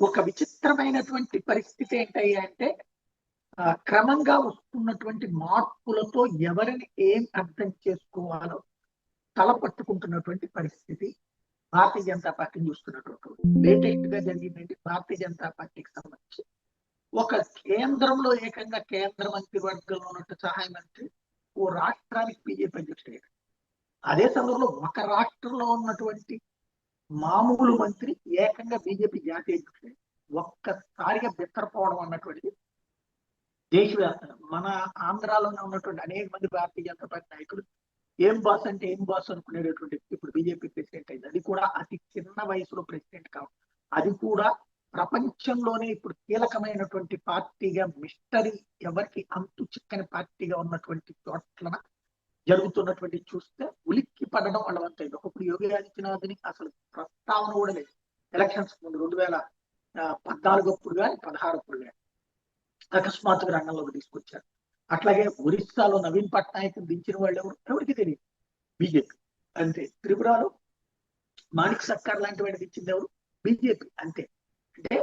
ఒక విచిత్రమైనటువంటి పరిస్థితి ఏంటయ్యా అంటే క్రమంగా వస్తున్నటువంటి మార్పులతో ఎవరిని ఏం అర్థం చేసుకోవాలో తలపట్టుకుంటున్నటువంటి పరిస్థితి భారతీయ జనతా పార్టీని చూస్తున్నటువంటి లేటెస్ట్ గా జరిగిందంటే భారతీయ జనతా పార్టీకి సంబంధించి ఒక కేంద్రంలో ఏకంగా కేంద్ర మంత్రివర్గంలో ఉన్నట్టు సహాయ మంత్రి ఓ రాష్ట్రానికి బీజేపీ అధ్యక్షుడు. అదే సమయంలో ఒక రాష్ట్రంలో ఉన్నటువంటి మామూలు మంత్రి ఏకంగా బీజేపీ జాతీయ అధ్యక్షుడు. ఒక్కసారిగా బిత్తరపోవడం అన్నటువంటిది దేశవ్యాప్తంగా మన ఆంధ్రాలోనే ఉన్నటువంటి అనేక మంది భారతీయ జనతా పార్టీ నాయకులు ఏం బాస్ అంటే ఏం బాస్ అనుకునేటటువంటి ఇప్పుడు బీజేపీ ప్రెసిడెంట్ అయింది. అది కూడా అతి చిన్న వయసులో ప్రెసిడెంట్ కావాలి. అది కూడా ప్రపంచంలోనే ఇప్పుడు కీలకమైనటువంటి పార్టీగా మిస్టరీ ఎవరికి అంతు చిక్కని పార్టీగా ఉన్నటువంటి చోట్ల జరుగుతున్నటువంటి చూస్తే ఉలిక్కి పడడం వాళ్ళంతైంది. ఒకప్పుడు యోగి ఆదిత్యనాథ్ని అసలు ప్రస్తావన కూడా లేదు ఎలక్షన్స్ ముందు 2014 అప్పుడు కానీ 16 అప్పుడు కానీ అకస్మాత్తుగా రంగంలోకి తీసుకొచ్చారు. అట్లాగే ఒరిస్సాలో నవీన్ పట్నాయక్ దించిన వాళ్ళు ఎవరికి తెలియదు, బీజేపీ అంతే. త్రిపురలో మాణిక్ సర్కార్ లాంటి వాడికి ఇచ్చింది ఎవరు, బీజేపీ అంతే. అంటే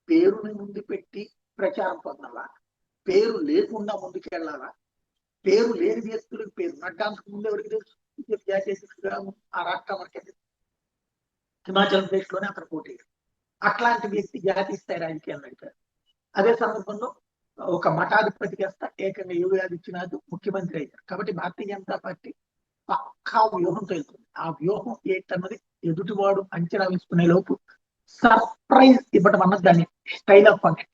పేరుని ముందు పెట్టి ప్రచారం పొందాలా, పేరు లేకుండా ముందుకెళ్లాలా, పేరు లేని వ్యక్తులకు పేరు నడ్డానికి ముందు ఎవరికి తెలుసు బీజేపీ జాతీయ అధ్యక్షుడుగా ఆ రాష్ట్రం మనకి హిమాచల్ ప్రదేశ్ లోనే అక్కడ పోటీ. అట్లాంటి వ్యక్తి జాతీయ స్థాయి రాజకీయాలు నడిపారు. అదే సందర్భంలో ఒక మఠాధిపతి చేస్తా ఏకంగా యోగి ఆదిత్యనాథ్ ముఖ్యమంత్రి అయ్యారు. కాబట్టి భారతీయ జనతా పార్టీ పక్కా వ్యూహంతో వెళ్తుంది. ఆ వ్యూహం ఏంటన్నది ఎదుటివాడు అంచనా వేసుకునే లోపు సర్ప్రైజ్ ఇవ్వడం అన్నది దాన్ని స్టైల్ ఆఫ్ ఫంక్షన్.